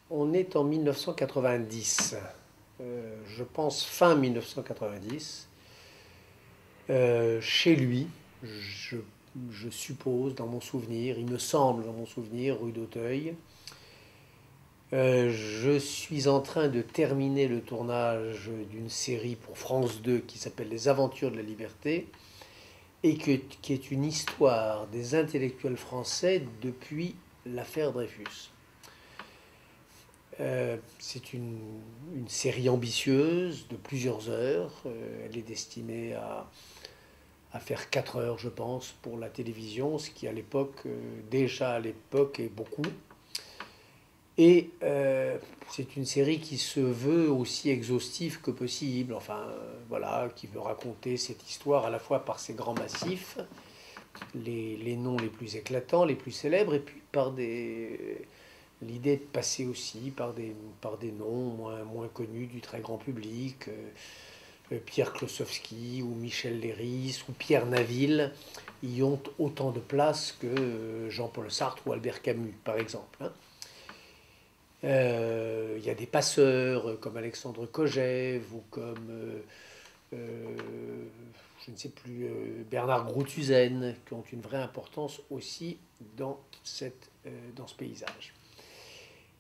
On est en 1990, je pense fin 1990, chez lui, je, je suppose dans mon souvenir, il me semble dans mon souvenir, rue d'Auteuil. Je suis en train de terminer le tournage d'une série pour France 2 qui s'appelle Les Aventures de la Liberté et qui est une histoire des intellectuels français depuis l'affaire Dreyfus. C'est une série ambitieuse de plusieurs heures. Elle est destinée à faire 4 heures, je pense, pour la télévision, ce qui à l'époque, déjà à l'époque, est beaucoup. Et c'est une série qui se veut aussi exhaustive que possible, enfin voilà, qui veut raconter cette histoire à la fois par ses grands massifs, les noms les plus éclatants, les plus célèbres, et puis par l'idée de passer aussi par des noms moins connus du très grand public, Pierre Klossowski ou Michel Léris ou Pierre Naville y ont autant de place que Jean-Paul Sartre ou Albert Camus, par exemple, hein. Il y a des passeurs comme Alexandre Kojève ou comme, je ne sais plus, Bernard Groothuizen, qui ont une vraie importance aussi dans ce paysage.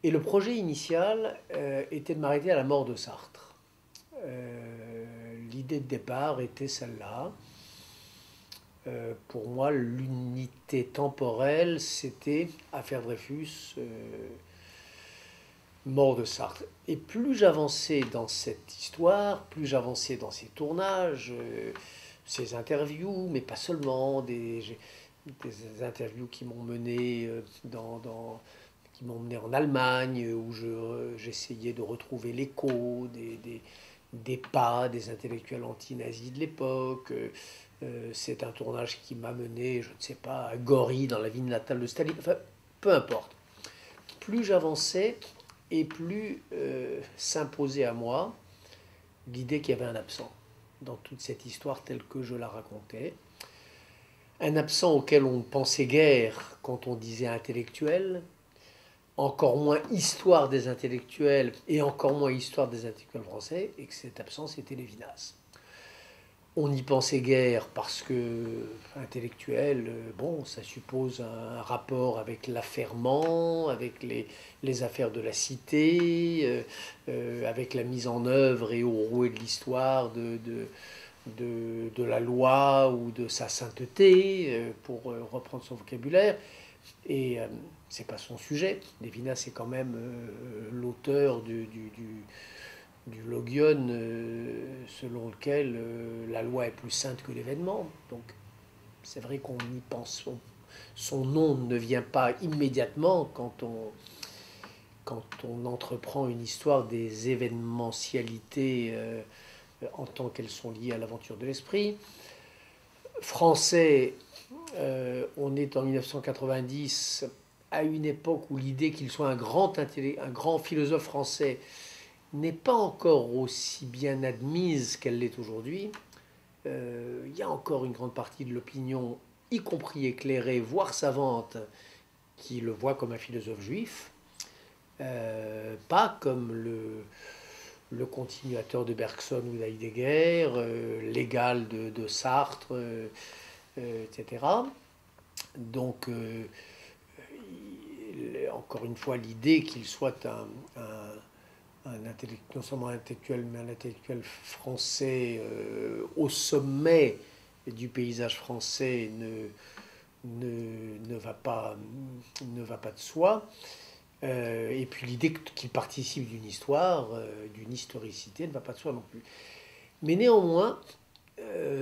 Et le projet initial était de m'arrêter à la mort de Sartre. L'idée de départ était celle-là. Pour moi, l'unité temporelle, c'était Affaire Dreyfus, mort de Sartre. Et plus j'avançais dans cette histoire, plus j'avançais dans ces tournages, ces interviews, mais pas seulement, des interviews qui m'ont mené qui m'ont mené en Allemagne, où j'essayais de retrouver l'écho des pas des intellectuels anti-nazis de l'époque. C'est un tournage qui m'a mené, je ne sais pas, à Gori, dans la ville natale de Staline. Enfin, peu importe. Plus j'avançais, et plus s'imposait à moi l'idée qu'il y avait un absent dans toute cette histoire telle que je la racontais. Un absent auquel on ne pensait guère quand on disait intellectuel, encore moins histoire des intellectuels et encore moins histoire des intellectuels français, et que cet absent c'était Lévinas. On y pensait guère parce que intellectuel, bon, ça suppose un rapport avec l'affairement, avec les affaires de la cité, avec la mise en œuvre et au rouet de l'histoire de la loi ou de sa sainteté, pour reprendre son vocabulaire. Et c'est pas son sujet. Lévinas c'est quand même l'auteur du logion selon lequel la loi est plus sainte que l'événement. Donc c'est vrai qu'on y pense. Son nom ne vient pas immédiatement quand on entreprend une histoire des événementialités en tant qu'elles sont liées à l'aventure de l'esprit. Français, on est en 1990 à une époque où l'idée qu'il soit un grand philosophe français n'est pas encore aussi bien admise qu'elle l'est aujourd'hui. Il y a encore une grande partie de l'opinion, y compris éclairée, voire savante, qui le voit comme un philosophe juif, pas comme le continuateur de Bergson ou d'Heidegger, l'égal de Sartre, etc. Donc, encore une fois, l'idée qu'il soit non seulement un intellectuel, mais un intellectuel français au sommet du paysage français ne va pas de soi. Et puis l'idée qu'il participe d'une histoire, d'une historicité, ne va pas de soi non plus. Mais néanmoins,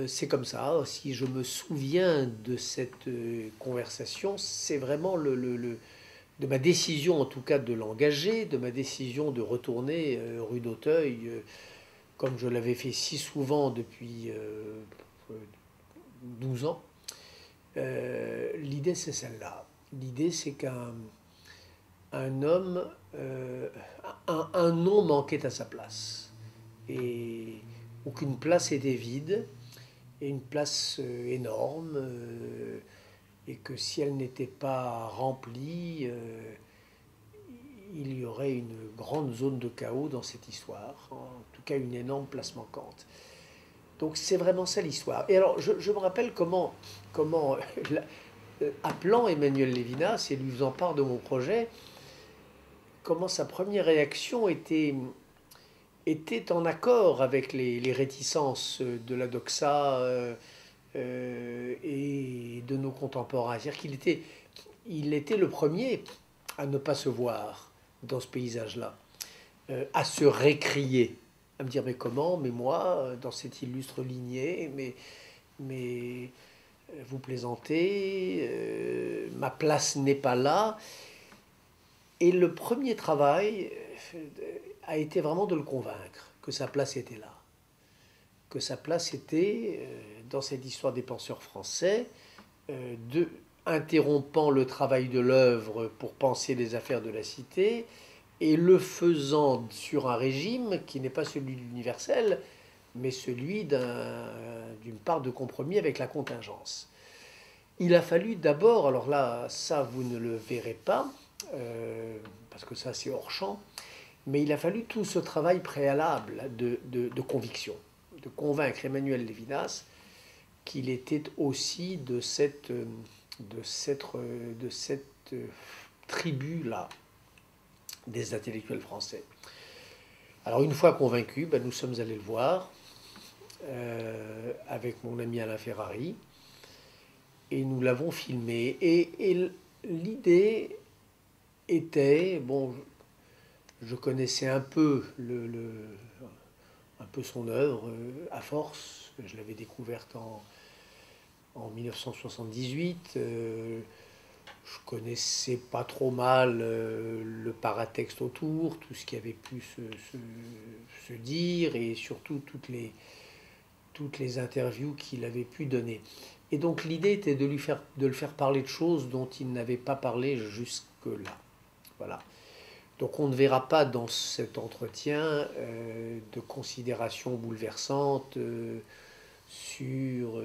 c'est comme ça. Si je me souviens de cette conversation, c'est vraiment de ma décision en tout cas de l'engager, de ma décision de retourner rue d'Auteuil, comme je l'avais fait si souvent depuis 12 ans. L'idée c'est celle-là. L'idée c'est qu'un homme, un nom manquait à sa place. Et aucune place était vide, et une place énorme, et que si elle n'était pas remplie, il y aurait une grande zone de chaos dans cette histoire, en tout cas une énorme place manquante. Donc c'est vraiment ça l'histoire. Et alors je me rappelle comment appelant Emmanuel Lévinas et lui faisant part de mon projet, comment sa première réaction était en accord avec les réticences de la doxa et de nos contemporains. C'est-à-dire qu'il était le premier à ne pas se voir dans ce paysage-là, à se récrier, à me dire mais comment, mais moi, dans cette illustre lignée, mais vous plaisantez, ma place n'est pas là. Et le premier travail a été vraiment de le convaincre que sa place était là, que sa place était dans cette histoire des penseurs français, de, interrompant le travail de l'œuvre pour penser les affaires de la cité, et le faisant sur un régime qui n'est pas celui de l'universel, mais celui d'une part de compromis avec la contingence. Il a fallu d'abord, alors là, ça vous ne le verrez pas, parce que ça c'est hors champ, mais il a fallu tout ce travail préalable de conviction, de convaincre Emmanuel Lévinas qu'il était aussi de cette tribu-là des intellectuels français. Alors une fois convaincu, ben, nous sommes allés le voir avec mon ami Alain Ferrari et nous l'avons filmé. Et l'idée était, bon, je connaissais un peu un peu son œuvre à force. Je l'avais découverte en 1978. Je connaissais pas trop mal le paratexte autour, tout ce qui avait pu se dire et surtout toutes les interviews qu'il avait pu donner. Et donc l'idée était de le faire parler de choses dont il n'avait pas parlé jusque-là. Voilà. Donc on ne verra pas dans cet entretien de considérations bouleversantes sur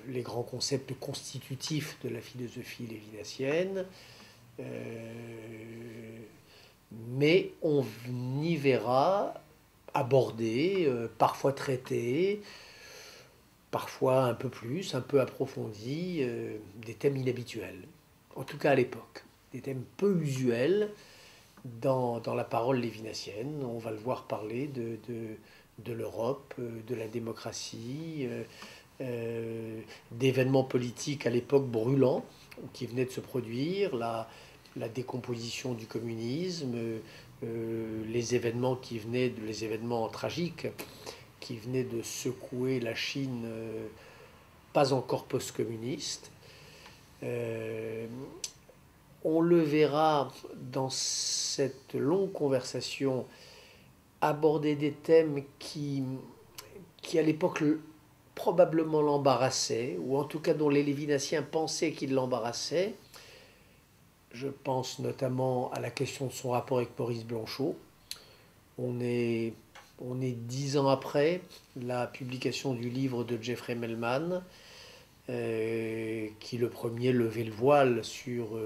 les grands concepts constitutifs de la philosophie lévinassienne, mais on y verra aborder, parfois traiter, parfois un peu plus, un peu approfondi, des thèmes inhabituels, en tout cas à l'époque, des thèmes peu usuels dans la parole lévinassienne. On va le voir parler de l'Europe, de la démocratie, d'événements politiques à l'époque brûlants qui venaient de se produire, la décomposition du communisme, les événements les événements tragiques qui venaient de secouer la Chine, pas encore post-communiste. On le verra dans cette longue conversation aborder des thèmes qui à l'époque probablement l'embarrassaient, ou en tout cas dont les lévinassiens pensaient qu'ils l'embarrassaient. Je pense notamment à la question de son rapport avec Maurice Blanchot. On est 10 ans après la publication du livre de Jeffrey Melman, qui le premier levait le voile sur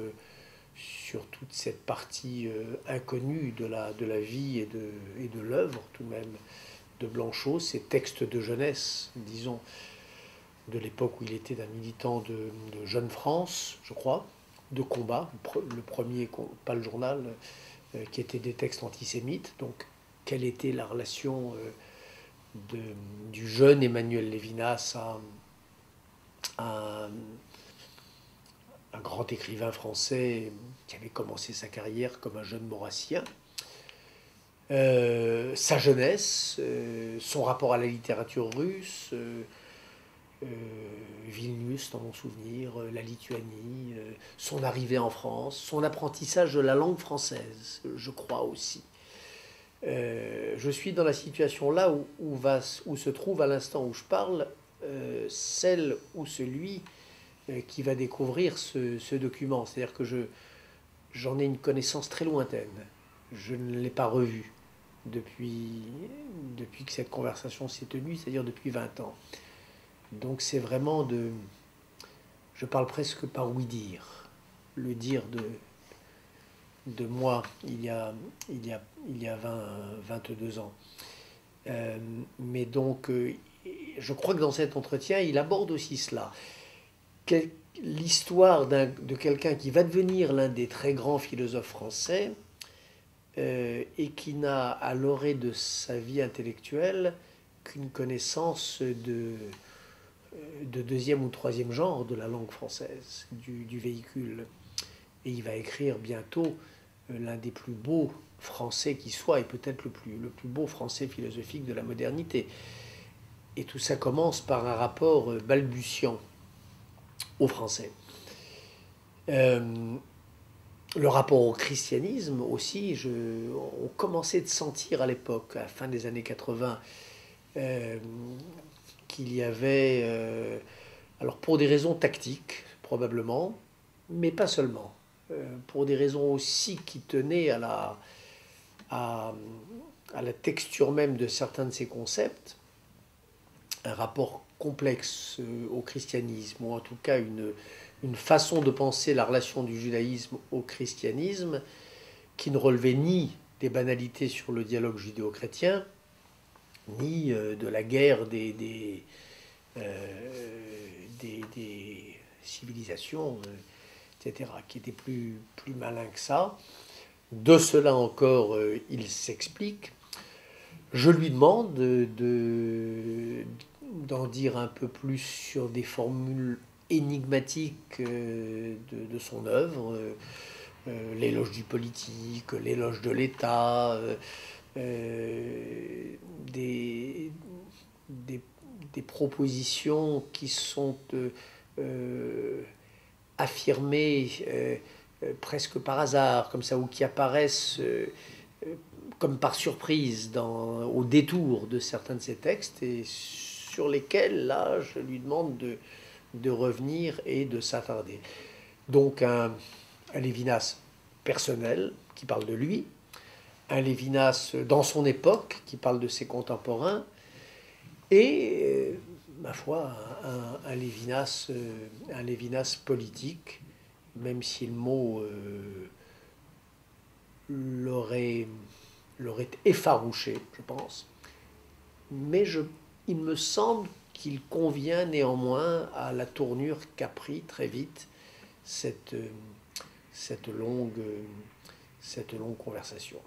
toute cette partie inconnue de la vie et de l'œuvre tout de même de Blanchot, ces textes de jeunesse, disons, de l'époque où il était un militant de Jeune France, je crois, de combat, le premier, pas le journal, qui était des textes antisémites. Donc, quelle était la relation du jeune Emmanuel Lévinas à un grand écrivain français qui avait commencé sa carrière comme un jeune maurassien, sa jeunesse, son rapport à la littérature russe, Vilnius dans mon souvenir, la Lituanie, son arrivée en France, son apprentissage de la langue française, je crois aussi. Je suis dans la situation là où se trouve à l'instant où je parle celle ou celui qui va découvrir ce document. C'est-à-dire que j'en ai une connaissance très lointaine. Je ne l'ai pas revu depuis que cette conversation s'est tenue, c'est-à-dire depuis 20 ans. Donc c'est vraiment je parle presque par oui-dire, le dire de moi il y a 22 ans. Mais donc, je crois que dans cet entretien, il aborde aussi cela. L'histoire de quelqu'un qui va devenir l'un des très grands philosophes français et qui n'a à l'orée de sa vie intellectuelle qu'une connaissance de deuxième ou troisième genre de la langue française, du véhicule. Et il va écrire bientôt l'un des plus beaux français qui soit, et peut-être le plus beau français philosophique de la modernité. Et tout ça commence par un rapport balbutiant au français. Le rapport au christianisme aussi, on commençait de sentir à l'époque, à la fin des années 80, qu'il y avait, alors pour des raisons tactiques probablement, mais pas seulement, pour des raisons aussi qui tenaient à la texture même de certains de ces concepts, un rapport complexe au christianisme, ou en tout cas une façon de penser la relation du judaïsme au christianisme qui ne relevait ni des banalités sur le dialogue judéo-chrétien, ni de la guerre des civilisations, etc., qui était plus malin que ça. De cela encore, il s'explique. Je lui demande d'en dire un peu plus sur des formules énigmatiques de son œuvre, l'éloge du politique, l'éloge de l'État, des, des, des propositions qui sont affirmées presque par hasard, comme ça, ou qui apparaissent comme par surprise au détour de certains de ces textes, et sur lesquels, là, je lui demande de revenir et de s'attarder. Donc un Lévinas personnel qui parle de lui, un Lévinas dans son époque qui parle de ses contemporains, et ma foi, un Lévinas politique, même si le mot l'aurait effarouché, je pense. Mais il me semble qu'il convient néanmoins à la tournure qu'a pris très vite cette longue conversation.